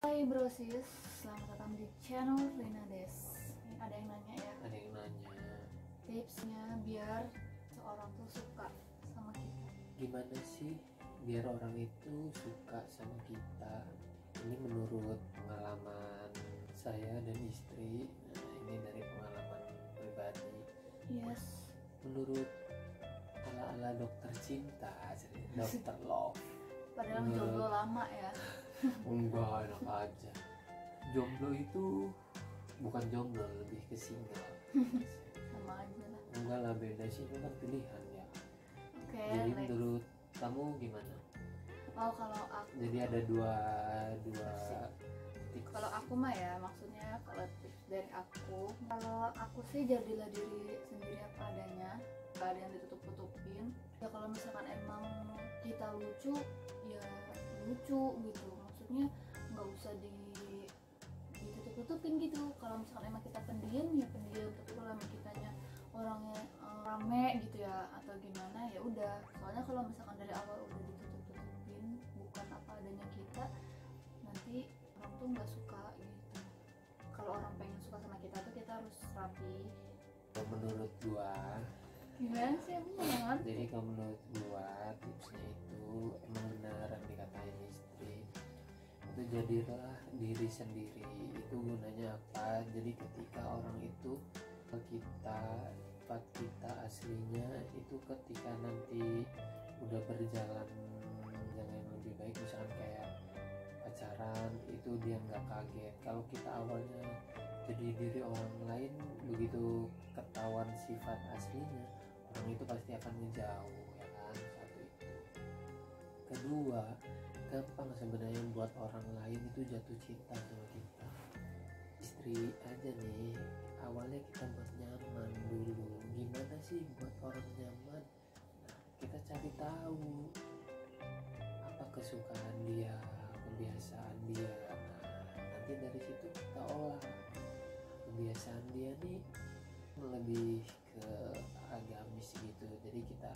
Hai brosis, selamat datang di channel Rina Des. Ini ada yang nanya ya, Ada yang nanya, tipsnya biar seorang tuh suka sama kita. gimana sih biar orang itu suka sama kita? Ini menurut pengalaman saya dan istri. Nah, ini dari pengalaman pribadi. Yes. Menurut ala-ala dokter cinta, dokter love. Padahal jomblo lama ya. Enggak, enak aja. Jomblo itu bukan jomblo, lebih ke single. Sama aja lah. Enggak lah, beda sih, itu kan pilihan ya. Oke, Jadi next. menurut kamu gimana? Oh, kalau aku, Jadi ada dua titik. kalau aku mah ya, maksudnya kalau tips dari aku, kalau aku sih jadilah diri sendiri apa adanya, gak ada yang ditutup-tutupin. Ya kalau misalkan emang kita lucu, ya lucu gitu. Maksudnya nggak usah ditutup-tutupin gitu. Kalau misalkan emang kita pendiam, ya pendiam. Tapi kalau emang kitanya orangnya rame gitu ya atau gimana, ya udah. Soalnya kalau misalkan dari awal udah ditutup-tutupin, bukan apa adanya kita, nanti orang tuh nggak suka gitu. Kalau orang pengen suka sama kita tuh kita harus rapi. Menurut gua, Gimana sih, aku nggak ngerti. jadi kalau menurut gua tipsnya itu emang benar yang dikatain istri. Itu jadilah diri sendiri. Itu gunanya apa? Jadi ketika orang itu ke kita, tempat kita aslinya itu ketika nanti udah berjalan yang lebih baik, misalkan kayak pacaran, itu dia nggak kaget. Kalau kita awalnya jadi diri orang lain, begitu ketahuan sifat aslinya, orang itu pasti akan ngejauh, ya kan? Satu itu. Kedua, gampang sebenarnya buat orang lain itu jatuh cinta sama kita. Istri aja nih, awalnya kita buat nyaman dulu. Gimana sih buat orang nyaman? Nah, kita cari tahu apa kesukaan dia, kebiasaan dia. Nah, nanti dari situ kita olah kebiasaan dia nih lebih ke agamis gitu. Jadi kita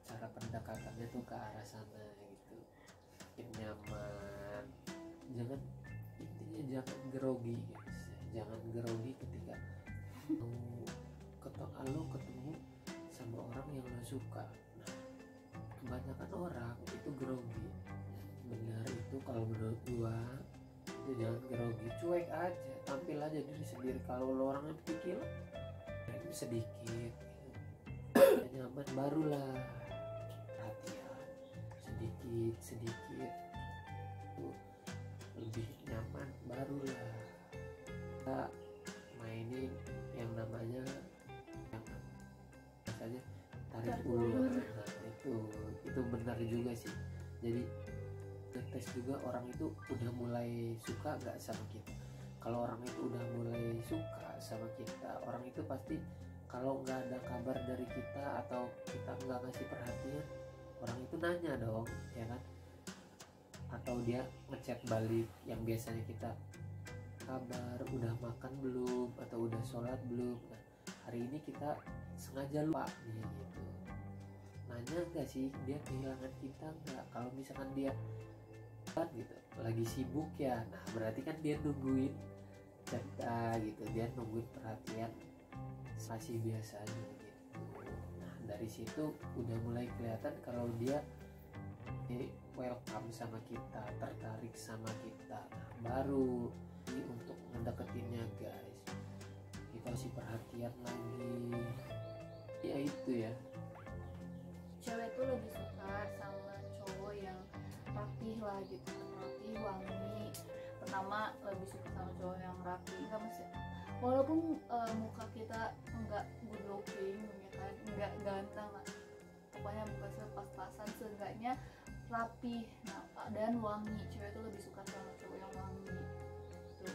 cara pendekatannya tuh ke arah sana gitu, bikin nyaman. Jangan, intinya jangan grogi guys, jangan grogi ketika lo ketemu sama orang yang lo suka. Nah, kebanyakan orang itu grogi. Benar itu kalau menurut gua, itu jangan grogi, cuek aja, tampil aja diri sendiri. Kalau lo orangnya pikir sedikit gitu, nyaman, barulah perhatian sedikit tuh lebih nyaman, barulah kita mainin yang namanya misalnya tarik ulur. Nah, itu benar juga sih. Jadi tes juga orang itu udah mulai suka gak sama kita. Kalau orang itu udah mulai suka sama kita, orang itu pasti kalau nggak ada kabar dari kita atau kita nggak ngasih perhatian, orang itu nanya dong, ya kan? Atau dia ngechat balik yang biasanya kita kabar udah makan belum atau udah sholat belum. Nah, hari ini kita sengaja lupa nih gitu. Nanya nggak sih dia kehilangan kita nggak? Kalau misalkan dia gitu lagi sibuk ya, nah berarti kan dia nungguin cerita gitu, dia nungguin perhatian masih biasa aja gitu. Nah dari situ udah mulai kelihatan kalau dia welcome sama kita, tertarik sama kita. Nah baru untuk mendeketinnya guys, kita kasih perhatian lagi. Ya itu ya, Cewek tuh lebih suka sama cowok yang rapih lah gitu, rapi, wangi. Pertama lebih suka sama cowok yang rapi, nggak mesti walaupun muka kita nggak good looking ya kan, nggak ganteng lah, pokoknya muka saya pas-pasan, seenggaknya rapi, nah, dan wangi. Cewek tuh lebih suka sama cowok yang wangi tuh.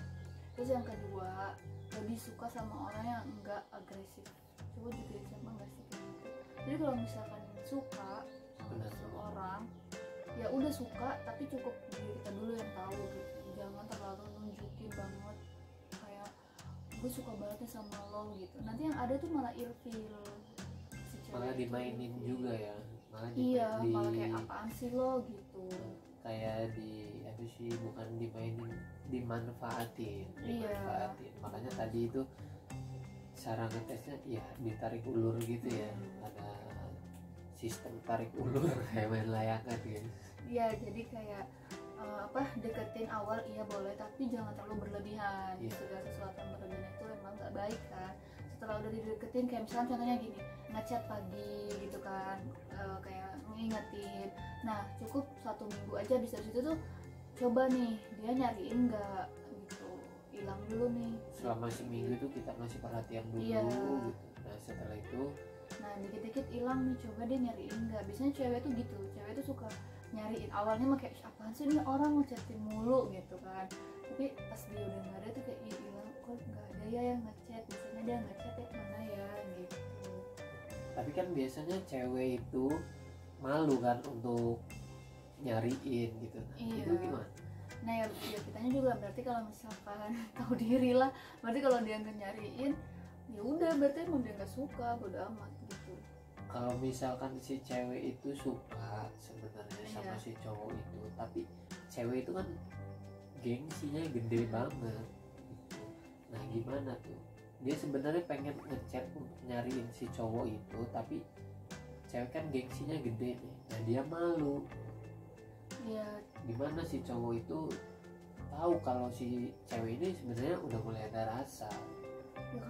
Terus yang kedua, lebih suka sama orang yang nggak agresif. Cowok juga sama nggak sih kayak gitu. Jadi kalau misalkan suka sama seseorang, ya udah suka, tapi cukup diri kita dulu yang tahu gitu. Jangan terlalu nunjukin banget kayak gue suka banget nih sama lo gitu. Nanti yang ada tuh malah ilfil si cewek, malah dimainin itu. juga ya, malah Iya, malah kayak apaan sih lo gitu. kayak di apa sih, bukan dimainin dimanfaatin. Makanya tadi itu cara ngetesnya ya ditarik ulur gitu ya, ada sistem tarik ulur kayak main layangan gitu. Iya, jadi kayak deketin awal iya boleh, tapi jangan terlalu berlebihan. Segala sesuatu yang berlebihan itu emang nggak baik kan. Setelah udah dideketin, kayak misalnya contohnya gini, ngechat pagi gitu kan, kayak ngingetin. Nah cukup 1 minggu aja, bisa situ tuh coba nih dia nyariin nggak gitu, hilang dulu nih Selama seminggu itu kita ngasih perhatian dulu gitu. Nah setelah itu dikit-dikit hilang nih, coba dia nyariin nggak. Biasanya cewek tuh gitu, cewek tuh suka nyariin. Awalnya mah kayak apaan sih ini orang ngechatin mulu gitu kan, tapi pas dia udah nggak ada tuh kayak hilang, kok nggak ada ya yang ngechat, biasanya dia ngechat ya mana ya gitu. tapi kan biasanya cewek itu malu kan untuk nyariin gitu. Itu gimana? Nah ya kitanya juga berarti kalau misalkan tahu diri lah, berarti kalau dia nggak nyariin ya udah berarti emang dia nggak suka, bodo amat gitu. Kalau misalkan si cewek itu suka sebenarnya sama si cowok itu, tapi cewek itu kan gengsinya gede banget gitu. Nah gimana tuh, dia sebenarnya pengen ngechat untuk nyariin si cowok itu, tapi cewek kan gengsinya gede nih, nah dia malu. Gimana si cowok itu tahu kalau si cewek ini sebenarnya udah mulai ada rasa? Ya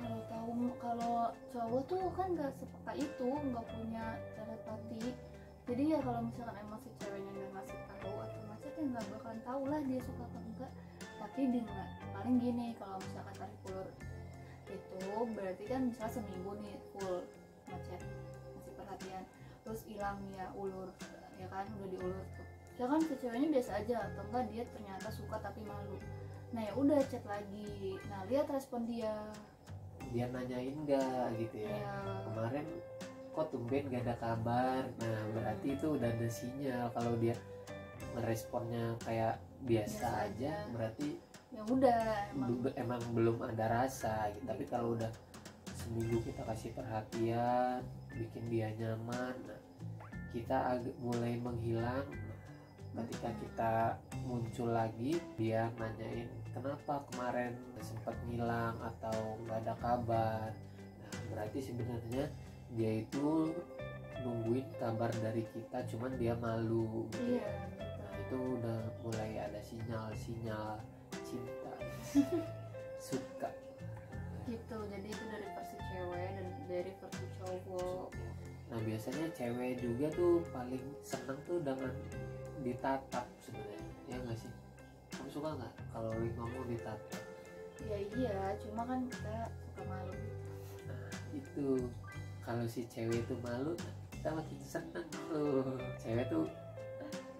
kalau cowok tuh kan nggak sepeka itu, nggak punya telepati. Jadi ya kalau misalkan emang si ceweknya nggak ngasih tahu atau macet ya nggak bakalan tahu lah dia suka apa enggak. Tapi dia paling gini, kalau misalkan tarik ulur itu berarti kan misalnya seminggu nih full macet ngasih perhatian, terus hilang ya ulur, ya kan udah diulur tuh. Ya kan si ceweknya biasa aja atau enggak dia ternyata suka tapi malu. Nah ya udah chat lagi, nah lihat respon dia nanyain enggak gitu ya. Kemarin kok tumben gak ada kabar. Nah berarti itu udah ada sinyal. Kalau dia ngeresponnya kayak biasa aja, berarti ya udah emang belum ada rasa gitu. Tapi kalau udah seminggu kita kasih perhatian, bikin dia nyaman, kita agak mulai menghilang. Ketika kita muncul lagi, dia nanyain kenapa kemarin sempat ngilang atau nggak ada kabar. Nah berarti sebenarnya dia itu nungguin kabar dari kita, cuman dia malu gitu. Nah itu udah mulai ada sinyal cinta suka gitu. Jadi itu dari versi cewek dan dari versi cowok. Nah biasanya cewek juga tuh paling seneng tuh dengan ditatap sebenarnya, ya nggak sih? Kamu suka nggak kalau ngomong ditatap? Ya iya, cuma kan kita suka malu. Nah itu kalau si cewek itu malu, kita makin seneng tuh. Cewek tuh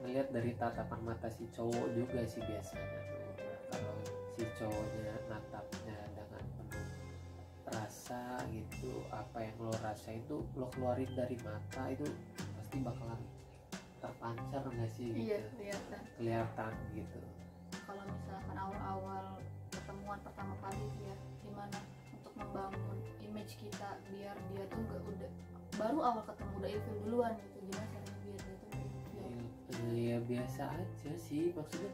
ngeliat dari tatapan mata si cowok juga sih biasanya tuh. Nah, kalau si cowoknya natapnya dengan penuh rasa gitu, apa yang lo rasain tuh lo keluarin dari mata, itu pasti bakalan terpancar nggak sih gitu? Iya, kelihatan gitu. Kalau misalkan awal-awal pertemuan pertama kali ya gimana untuk membangun image kita biar dia tuh nggak udah baru awal ketemu udah ilfil duluan gitu, gimana caranya biar dia tuh ya biasa aja sih, maksudnya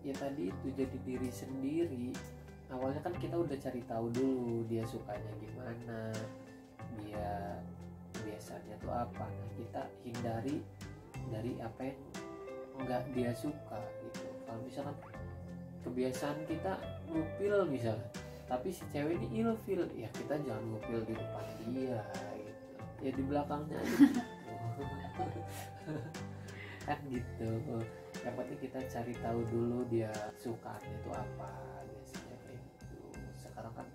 ya tadi itu jadi diri sendiri. Awalnya kan kita udah cari tahu dulu dia sukanya gimana, dia biasanya tuh apa. Nah kita hindari dari apa yang enggak dia suka gitu. Kalau misalkan kebiasaan kita ngupil misalnya, tapi si cewek ini ilfil, ya kita jangan ngupil di depan dia gitu, ya di belakangnya aja gitu. Kan gitu. Yang penting kita cari tahu dulu dia sukanya itu apa, biasanya kayak gitu. Sekarang kan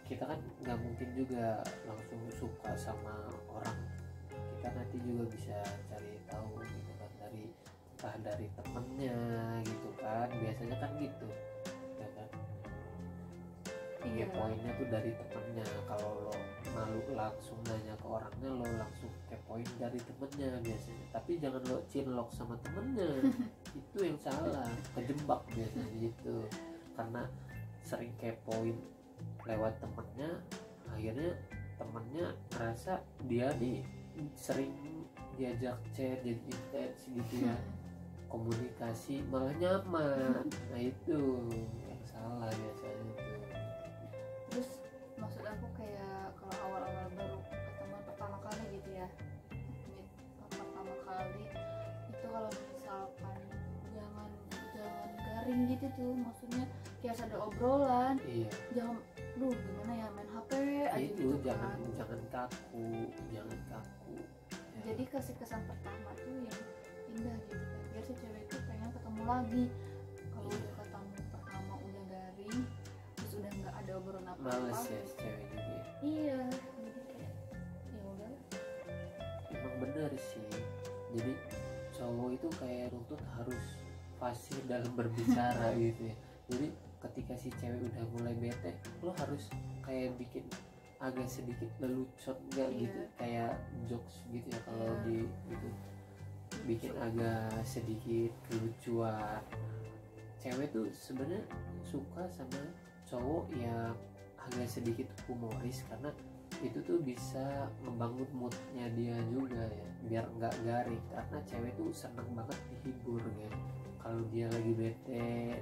kita kan nggak mungkin juga langsung suka sama orang, kita nanti juga bisa cari tahu gitu kan dari entah dari temennya gitu kan, biasanya kan gitu ya kan. Poinnya tuh dari temennya. Kalau lo malu langsung nanya ke orangnya, lo langsung kepoin dari temennya biasanya. Tapi jangan lo cinlok sama temennya. Itu yang salah, kejebak biasanya gitu. Karena sering kepoin lewat temennya, akhirnya temennya merasa dia nih sering diajak chat jadi intens gitu ya. komunikasi malah nyaman. Nah itu yang salah biasanya tuh. Terus maksud aku kayak kalau awal-awal baru ketemu pertama kali gitu ya, meet pertama kali itu kalau misalkan jangan garing gitu tuh, maksudnya kayak ada obrolan, Iya jangan gimana ya, main HP aja itu gitu jangan kan. jangan kaku ya. Jadi kasih kesan pertama tuh yang indah gitu kan, biar si cewek itu pengen ketemu lagi. Kalau Iya. udah ketemu pertama udah garing, terus udah nggak ada obrolan apa-apa, Males ya si cewek juga ya. iya, jadi kayak ya udah. Emang bener sih, jadi cowok itu kayak nuntut harus fasih dalam berbicara gitu ya. Jadi ketika si cewek udah mulai bete, lo harus kayak bikin agak sedikit lelucon enggak Iya. gitu, kayak jokes gitu ya kalau Iya. di gitu, bikin agak sedikit kelucuan. Cewek tuh sebenarnya suka sama cowok yang agak sedikit humoris, karena itu tuh bisa membangun moodnya dia juga ya, biar nggak garing. Karena cewek tuh seneng banget dihibur ya. Kalau dia lagi bete,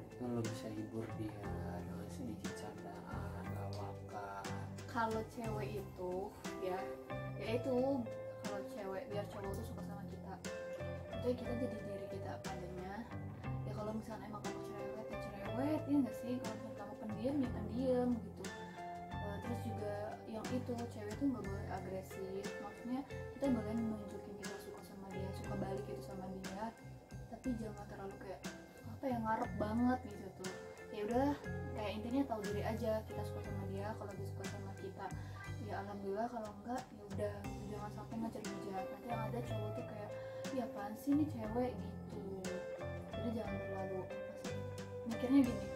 itu lo bisa hibur dia dengan sedikit candaan, lawakan. Kalau cewek itu ya itu kalau cewek biar cowok tuh suka sama kita, itu kita jadi diri kita apa adanya ya. Kalau misalnya emang kamu cerewet ya cerewet ya nggak sih, kalau misalnya kamu pendiam ya pendiam gitu. Terus juga yang itu cewek tuh nggak boleh agresif, maksudnya kita boleh nunjukin kita suka sama dia, suka balik gitu sama dia, tapi jangan terlalu kayak apa ya, ngarep banget gitu tuh. Ya udah, kayak intinya tahu diri aja, kita suka sama dia, kalau dia suka sama kita ya alhamdulillah, kalau enggak ya udah, jangan sampai ngejar-ngejar. Nanti yang ada cowok tuh kayak ya apaan sih nih cewek gitu. Jadi jangan terlalu apa sih, mikirnya gini,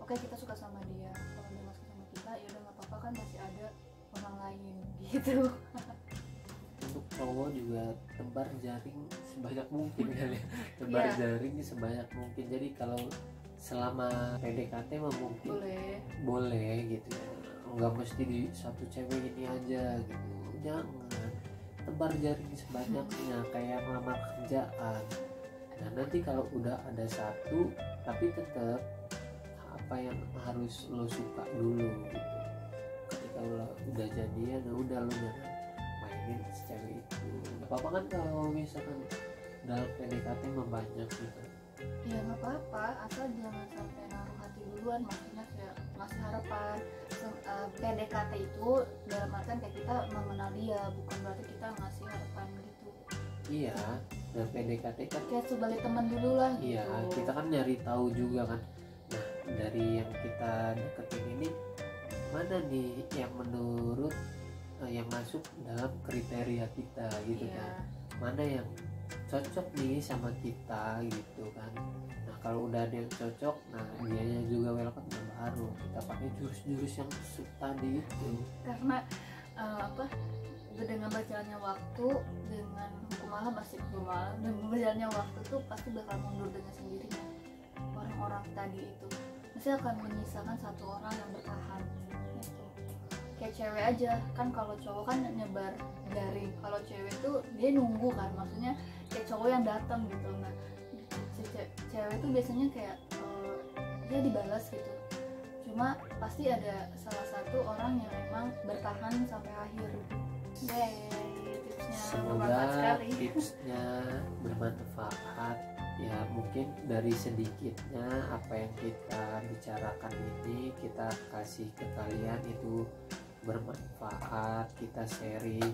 oke kita suka sama dia, kalau dia nggak suka sama kita ya udah nggak apa-apa kan, masih ada orang lain gitu. Untuk cowok juga tebar jaring sebanyak mungkin kali ya. Tebar Iya. jaring sebanyak mungkin. Jadi kalau selama PDKT mah mungkin boleh gitu ya, nggak mesti di satu cewek ini aja gitu, jangan, tebar jaring sebanyaknya kayak ngelamar kerjaan. Nah nanti kalau udah ada satu, tapi tetap apa yang harus lo suka dulu gitu. Ketika lo udah jadian, udah lo jangan mainin si cewek itu. Gak apa-apa kan kalau misalkan dalam PDKT membanyak gitu. Ya nggak apa-apa, asal jangan sampai naruh hati duluan, maksudnya kayak ngasih harapan. PDKT itu dalam artian kayak kita mengenal dia, bukan berarti kita ngasih harapan gitu. Iya, dan PDKT kan Kayak sebagai teman dulu lah gitu. iya, kita kan nyari tahu juga kan. Nah dari yang kita deketin ini, mana nih yang menurut yang masuk dalam kriteria kita gitu Iya. kan, mana yang cocok nih sama kita gitu kan. Nah kalau udah ada yang cocok, nah dianya juga welcome, nah baru kita pakai jurus-jurus yang tadi itu. Karena apa, dengan berjalannya waktu, dengan hukum Allah masih hukum Allah, dan berjalannya waktu tuh pasti bakal mundur dengan sendirinya. Orang-orang tadi itu pasti akan menyisakan satu orang yang bertahan gitu. Kayak cewek aja kan, kalau cowok kan nyebar jaring, kalau cewek tuh dia nunggu kan, maksudnya kayak cowok yang datang gitu. Nah si cewek tuh biasanya kayak dia dibalas gitu, cuma pasti ada salah satu orang yang memang bertahan sampai akhir. Tipsnya bermanfaat Semoga sekali. tipsnya bermanfaat ya. Mungkin dari sedikitnya apa yang kita bicarakan ini kita kasih ke kalian itu bermanfaat, kita sharing.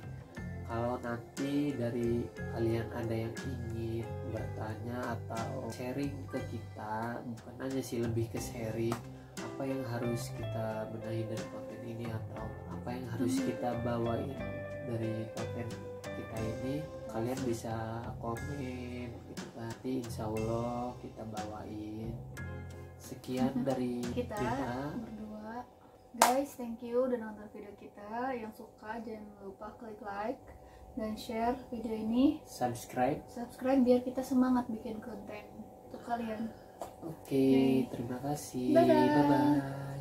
Kalau nanti dari kalian ada yang ingin bertanya atau sharing ke kita, bukan hanya sih, lebih ke sharing apa yang harus kita benahi dari konten ini, atau apa yang harus kita bawain dari konten kita ini, kalian bisa komen gitu kan. Nanti insya Allah kita bawain. Sekian dari kita berdua guys, thank you udah nonton video kita. Yang suka jangan lupa klik like dan share video ini, subscribe. biar kita semangat bikin konten untuk kalian. Oke, terima kasih. Dadah. Bye bye.